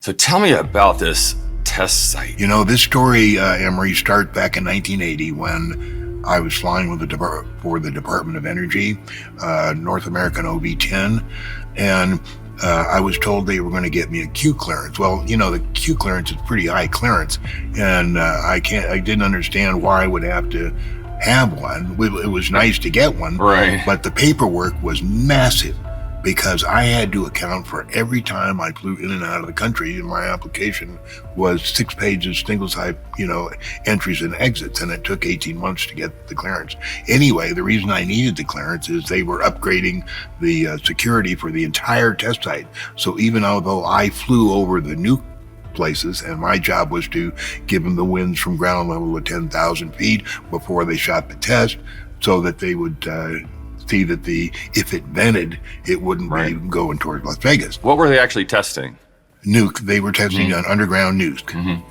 So tell me about this test site. You know, this story, Emery, started back in 1980 when I was flying with for the Department of Energy, North American OB-10, and I was told they were going to get me a Q clearance. Well, you know, the Q clearance is pretty high clearance, and I didn't understand why I would have to have one. It was nice to get one, right? But the paperwork was massive because I had to account for every time I flew in and out of the country, and my application was 6 pages, single side, entries and exits, and it took 18 months to get the clearance. Anyway, the reason I needed the clearance is they were upgrading the security for the entire test site. So even although I flew over the new places, and my job was to give them the winds from ground level to 10,000 feet before they shot the test, so that they would see that if it vented, it wouldn't be going towards Las Vegas. What were they actually testing? Nuke. They were testing an underground nuke.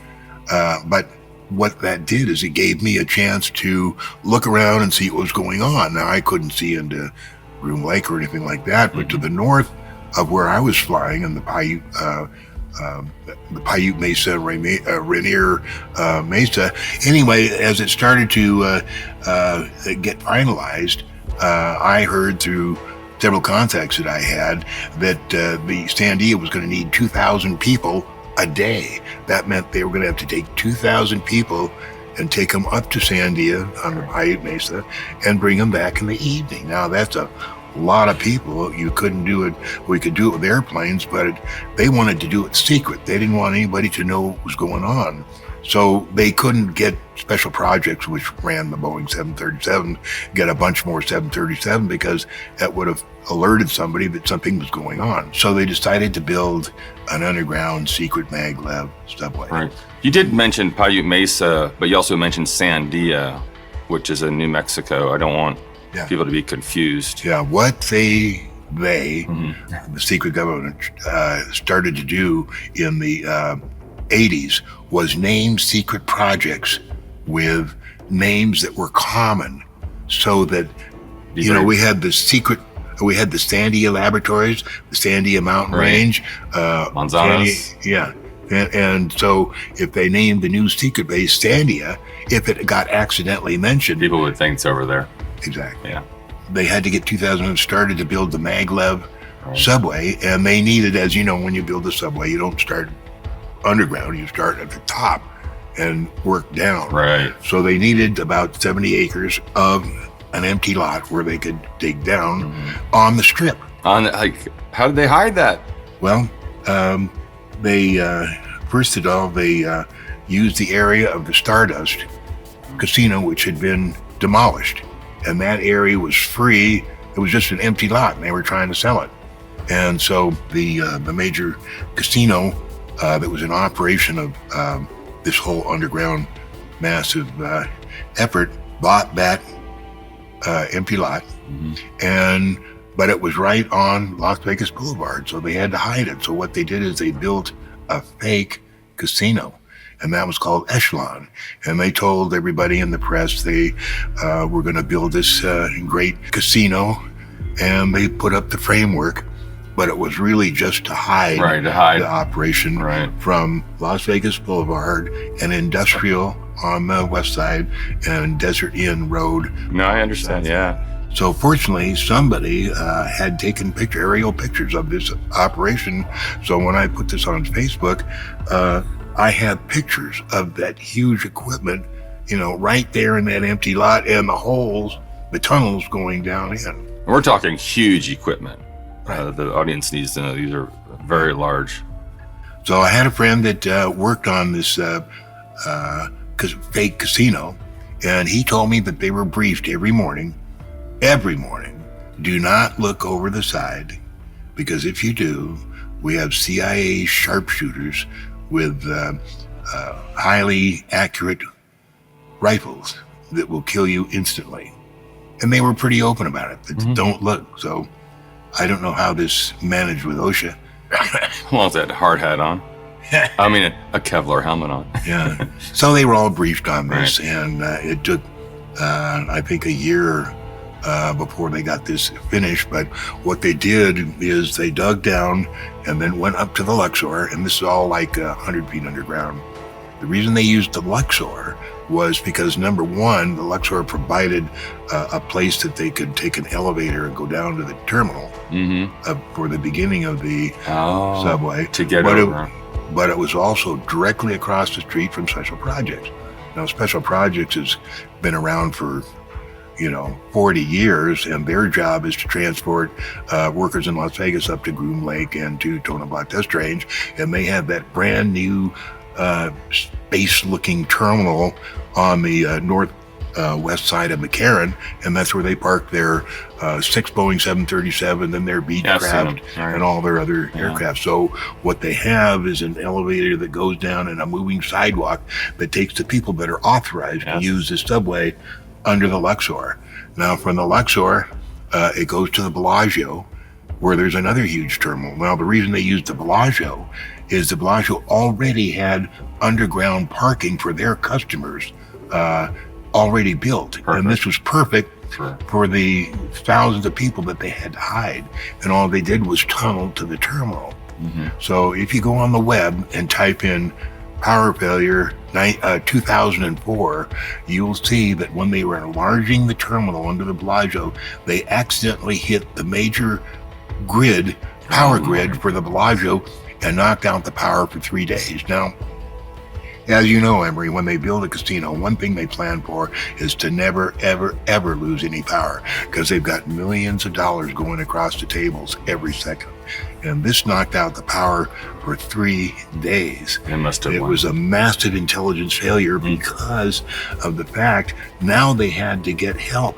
But what that did is it gave me a chance to look around and see what was going on. Now, I couldn't see into Groom Lake or anything like that, but to the north of where I was flying in the Paiute Mesa, Rainier Mesa. Anyway, as it started to get finalized, I heard through several contacts that I had that the Sandia was going to need 2,000 people a day. That meant they were going to have to take 2,000 people and take them up to Sandia on the Paiute Mesa and bring them back in the evening. Now, that's a lot of people. You couldn't do it. We could do it with airplanes, but they wanted to do it secret. They didn't want anybody to know what was going on. So they couldn't get special projects, which ran the Boeing 737, get a bunch more 737 because that would have alerted somebody that something was going on. So they decided to build an underground secret maglev subway. Right. You did mention Paiute Mesa, but you also mentioned Sandia, which is in New Mexico. I don't want people to be confused. Yeah, what the secret government started to do in the 80s was name secret projects with names that were common, so that we had the Sandia Laboratories, the Sandia Mountain Range, Manzanas. And so if they named the new secret base Sandia, if it got accidentally mentioned, people would think it's over there. Exactly. Yeah. They had to get 2,000 started to build the maglev subway, and they needed, as you know, when you build a subway, you don't start underground, you start at the top and work down. Right. So they needed about 70 acres of an empty lot where they could dig down on the strip. How did they hide that? Well, they first of all, they used the area of the Stardust Casino, which had been demolished, and that area was free. It was just an empty lot, and they were trying to sell it. And so the major casino that was in operation of this whole underground massive effort bought that empty lot, but it was right on Las Vegas Boulevard, so they had to hide it. So what they did is they built a fake casino, and that was called Echelon. And they told everybody in the press they were going to build this great casino, and they put up the framework, but it was really just to hide, the operation from Las Vegas Boulevard and Industrial on the west side and Desert Inn Road. No, I understand, yeah. So fortunately, somebody had taken aerial pictures of this operation. So when I put this on Facebook, I have pictures of that huge equipment, right there in that empty lot, and the holes, the tunnels going down in. We're talking huge equipment. The audience needs to know these are very large. So I had a friend that worked on this fake casino, and he told me that they were briefed every morning, do not look over the side, because if you do, we have CIA sharpshooters with highly accurate rifles that will kill you instantly. And they were pretty open about it. Don't look. So I don't know how this managed with OSHA. Well, that hard hat on. I mean, a Kevlar helmet on. Yeah. So they were all briefed on this, and it took, I think, a year before they got this finished. But what they did is they dug down and then went up to the Luxor, and this is all like 100 feet underground. The reason they used the Luxor was because, number one, the Luxor provided a place that they could take an elevator and go down to the terminal for the beginning of the subway. To get over. But it was also directly across the street from Special Projects. Now, Special Projects has been around for 40 years, and their job is to transport workers in Las Vegas up to Groom Lake and to 𝗪𝗏𝗧𝗏 test range. And they have that brand new space-looking terminal on the northwest side of McCarran, and that's where they park their 6 Boeing 737 and their Beechcraft and all their other aircraft. So what they have is an elevator that goes down and a moving sidewalk that takes the people that are authorized to use the subway under the Luxor. Now, from the Luxor, it goes to the Bellagio, where there's another huge terminal. Now, the reason they used the Bellagio is the Bellagio already had underground parking for their customers already built. Perfect. And this was perfect for the thousands of people that they had to hide. And all they did was tunnel to the terminal. So if you go on the web and type in power failure 2004, you'll see that when they were enlarging the terminal under the Bellagio, they accidentally hit the major grid, power grid for the Bellagio, and knocked out the power for 3 days. Now, as you know, Emery, when they build a casino, one thing they plan for is to never, ever, ever lose any power, because they've got millions of dollars going across the tables every second. And this knocked out the power for 3 days. It was a massive intelligence failure because of the fact now they had to get help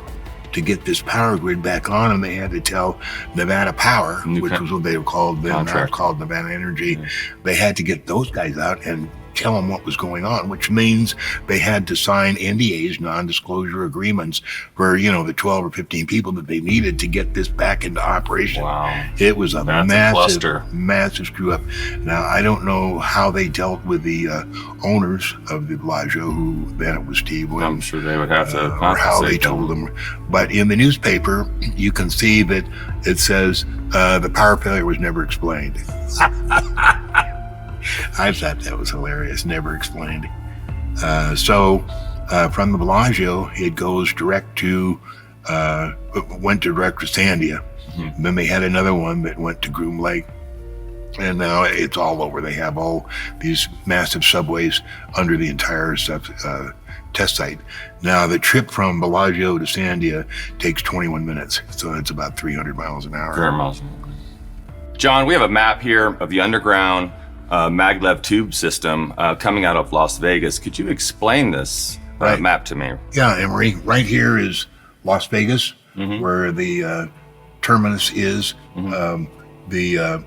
to get this power grid back on, and they had to tell Nevada Power, which was what they were called then, now called Nevada Energy. They had to get those guys out and tell them what was going on, which means they had to sign NDAs, non-disclosure agreements, for the 12 or 15 people that they needed to get this back into operation. Wow. It was a massive screw up. Now, I don't know how they dealt with the owners of the Bellagio, who then it was Steve Wynn. I'm sure they would have to or how they told them. But in the newspaper, you can see that it says the power failure was never explained. I thought that was hilarious. Never explained. So from the Bellagio, it goes direct to, went direct to Sandia. Then they had another one that went to Groom Lake. And now it's all over. They have all these massive subways under the entire test site. Now, the trip from Bellagio to Sandia takes 21 minutes. So it's about 300 miles an hour. 300 miles. John, we have a map here of the underground maglev tube system coming out of Las Vegas. Could you explain this map to me? Yeah, Emery. Right here is Las Vegas, where the terminus is. The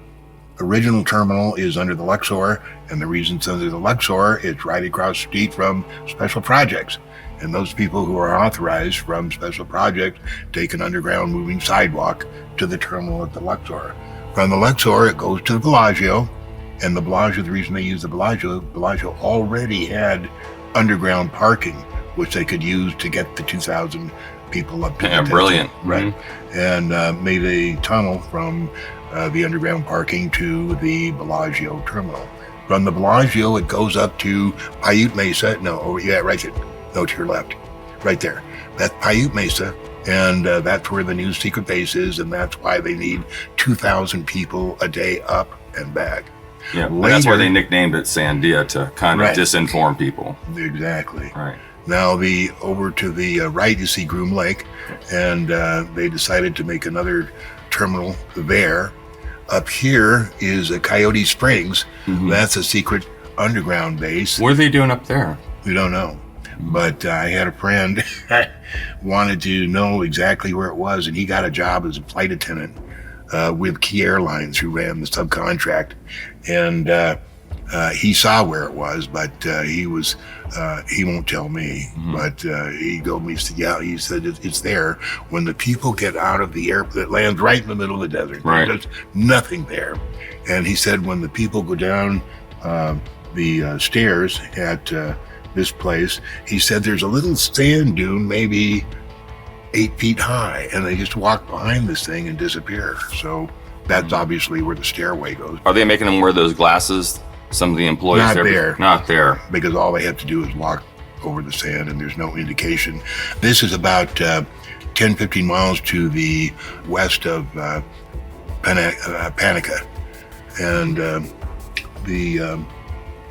original terminal is under the Luxor, and the reason it's under the Luxor is right across the street from Special Projects. And those people who are authorized from Special Projects take an underground moving sidewalk to the terminal at the Luxor. From the Luxor, it goes to the Bellagio. And the Bellagio, the reason they use the Bellagio already had underground parking, which they could use to get the 2,000 people up to the brilliant. Right. And made a tunnel from the underground parking to the Bellagio terminal. From the Bellagio, it goes up to Paiute Mesa. Right there. No, to your left. Right there. That's Paiute Mesa. And that's where the new secret base is. And that's why they need 2,000 people a day up and back. Yeah, and that's why they nicknamed it Sandia, to kind of disinform people. Exactly. Right. Now, over to the right, you see Groom Lake, and they decided to make another terminal there. Up here is Coyote Springs. That's a secret underground base. What are they doing up there? We don't know. But I had a friend wanted to know exactly where it was, and he got a job as a flight attendant with Key Airlines, who ran the subcontract, and he saw where it was, but he won't tell me. But he told me, he said it's there. When the people get out of the airplane, it lands right in the middle of the desert. Right. There's nothing there. And he said when the people go down the stairs at this place, he said there's a little sand dune, maybe 8 feet high, and they just walk behind this thing and disappear. So that's obviously where the stairway goes. Are they making them wear those glasses? Some of the employees Not there. Not there. Because all they have to do is walk over the sand, and there's no indication. This is about 10, 15 miles to the west of Panica. And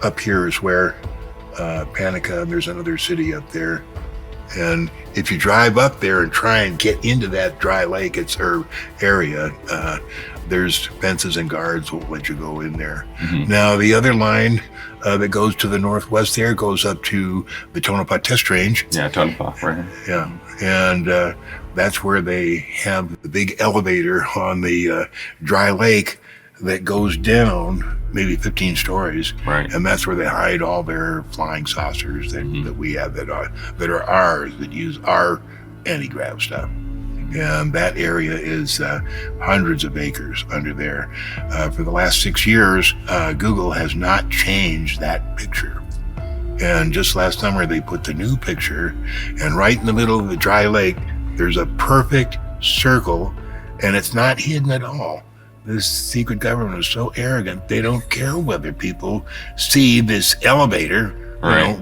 up here is where Panica, and there's another city up there. And if you drive up there and try and get into that dry lake area, there's fences and guards won't let you go in there. Mm-hmm. Now, the other line that goes to the northwest there goes up to the Tonopah Test Range. Yeah, Tonopah, right. Yeah, and that's where they have the big elevator on the dry lake that goes down maybe 15 stories. Right. And that's where they hide all their flying saucers that we have that are ours, that use our anti-grav stuff. And that area is hundreds of acres under there. For the last 6 years, Google has not changed that picture. And just last summer, they put the new picture, and right in the middle of the dry lake, there's a perfect circle, and it's not hidden at all. This secret government is so arrogant, they don't care whether people see this elevator,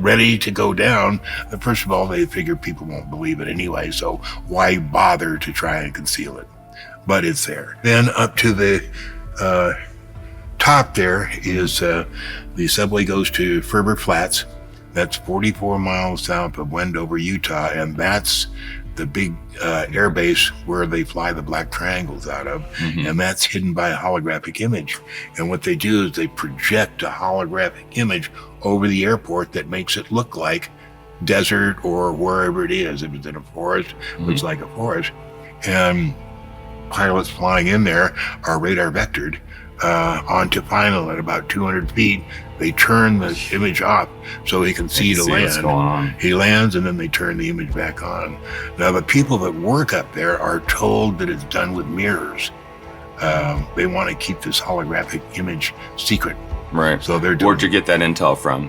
ready to go down. First of all, they figure people won't believe it anyway, so why bother to try and conceal it? But it's there. Then up to the top there is the subway goes to Ferber Flats. That's 44 miles south of Wendover, Utah, and that's the big air base where they fly the black triangles out of, and that's hidden by a holographic image. And what they do is they project a holographic image over the airport that makes it look like desert or wherever it is. If it's in a forest, it looks like a forest. And pilots flying in there are radar vectored onto final at about 200 feet. They turn the image off so he can see to land. He lands, and then they turn the image back on. Now, the people that work up there are told that it's done with mirrors. They want to keep this holographic image secret. Right. So they're doing. Where'd you get that intel from?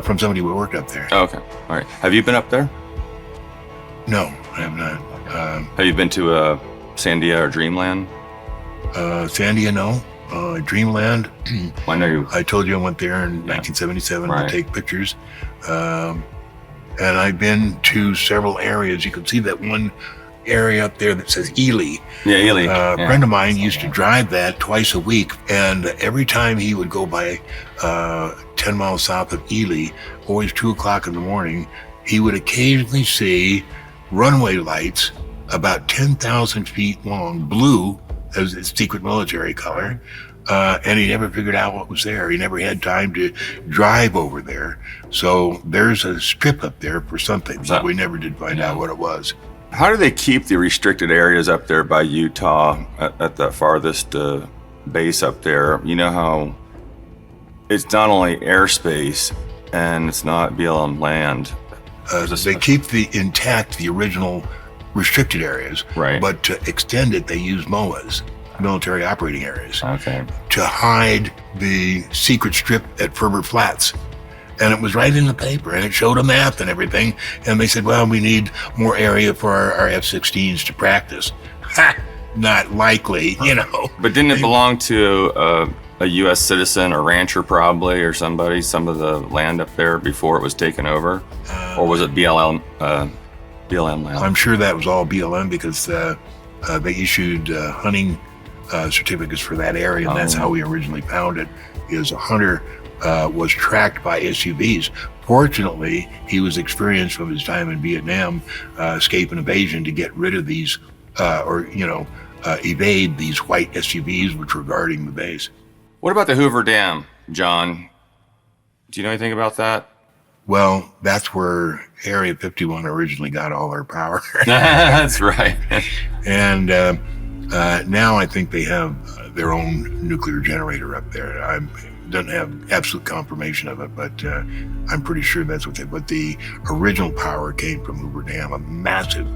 From somebody who worked up there. Oh, okay. All right. Have you been up there? No, I have not. Have you been to Sandia or Dreamland? Sandia, no. Dreamland. I know you. I told you I went there in 1977 to take pictures. And I've been to several areas. You can see that one area up there that says Ely. Yeah, Ely. A friend of mine used to drive that twice a week. And every time he would go by 10 miles south of Ely, always 2 o'clock in the morning, he would occasionally see runway lights about 10,000 feet long, blue, as its secret military color, and he never figured out what was there. He never had time to drive over there. So there's a strip up there for something, but we never did find out what it was. How do they keep the restricted areas up there by Utah at the farthest base up there? You know how it's not only airspace and it's not BLM land. They keep intact the original restricted areas, but to extend it, they use MOAs, military operating areas, to hide the secret strip at Ferber Flats. And it was right in the paper, and it showed a map and everything. And they said, well, we need more area for our F-16s to practice. Ha! Not likely, you know. But didn't it belong to a U.S. citizen or rancher probably, or somebody, some of the land up there before it was taken over? Or was it BLM land? I'm sure that was all BLM because they issued hunting certificates for that area, and that's how we originally found it. Is a hunter was tracked by SUVs. Fortunately, he was experienced from his time in Vietnam, escape and evasion, to get rid of these, evade these white SUVs which were guarding the base. What about the Hoover Dam, John? Do you know anything about that? Well, that's where Area 51 originally got all their power. That's right. And now I think they have their own nuclear generator up there. I don't have absolute confirmation of it, but I'm pretty sure that's what they. But the original power came from Hoover Dam, a massive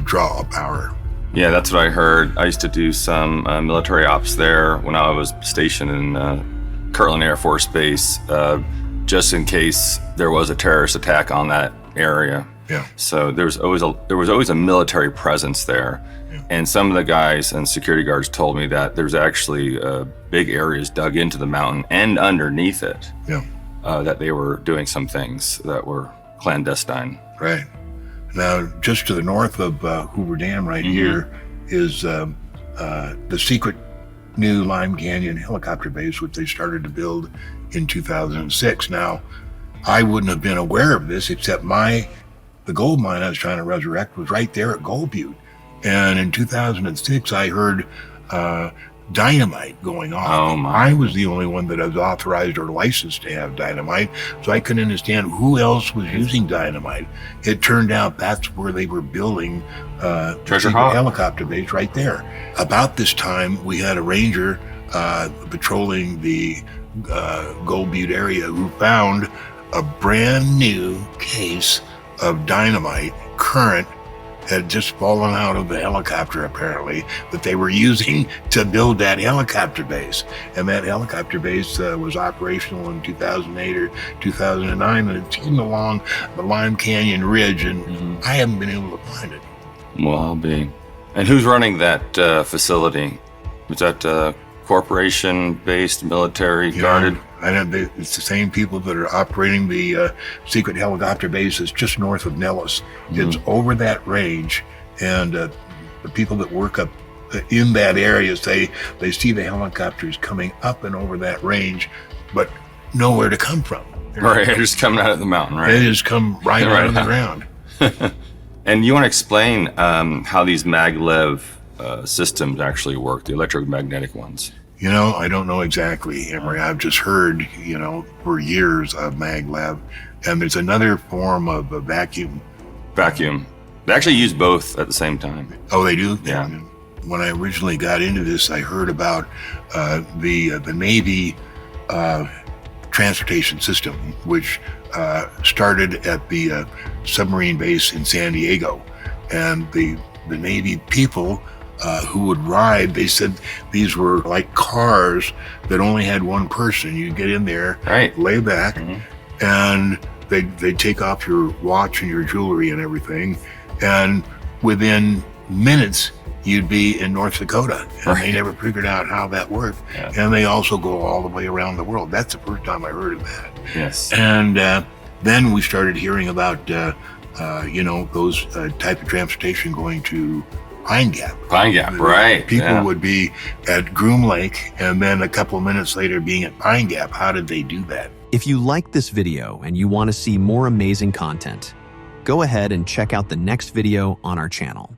draw of power. Yeah, that's what I heard. I used to do some military ops there when I was stationed in Kirtland Air Force Base, just in case there was a terrorist attack on that area. Yeah. So there was always a military presence there. Yeah. And some of the guys and security guards told me that there's actually big areas dug into the mountain and underneath it. Yeah. That they were doing some things that were clandestine. Right. Now, just to the north of Hoover Dam right here is the secret new Lime Canyon helicopter base, which they started to build in 2006. Now, I wouldn't have been aware of this except the gold mine I was trying to resurrect was right there at Gold Butte. And in 2006, I heard dynamite going off. Oh my. I was the only one that was authorized or licensed to have dynamite, so I couldn't understand who else was using dynamite. It turned out that's where they were building Treasure secret Hop. helicopter base right there. About this time, we had a ranger patrolling the Gold Butte area who found a brand new case of dynamite. Current had just fallen out of the helicopter, apparently, that they were using to build that helicopter base. And that helicopter base was operational in 2008 or 2009, and it's hidden along the Lime Canyon Ridge, and I haven't been able to find it. Well, I'll be. And who's running that facility? Is that corporation-based, military, guarded? I know it's the same people that are operating the secret helicopter base that's just north of Nellis. It's over that range, and the people that work up in that area say they see the helicopters coming up and over that range, but nowhere to come from. Right, they're just coming out of the mountain, right? They just come right out of the ground. And you want to explain how these maglev systems actually work, the electromagnetic ones? You know, I don't know exactly, Emery. I've just heard, for years of maglev, and there's another form of a vacuum. Vacuum. They actually use both at the same time. Oh, they do? Yeah. When I originally got into this, I heard about the Navy transportation system, which started at the submarine base in San Diego. And the Navy people who would ride, they said these were like cars that only had one person. You get in there, Right. lay back, and they'd take off your watch and your jewelry and everything. And within minutes, you'd be in North Dakota. And they never figured out how that worked. Yeah. And they also go all the way around the world. That's the first time I heard of that. Yes. And then we started hearing about, those type of transportation going to Pine Gap. Pine Gap, right. People would be at Groom Lake and then a couple of minutes later being at Pine Gap. How did they do that? If you like this video and you want to see more amazing content, go ahead and check out the next video on our channel.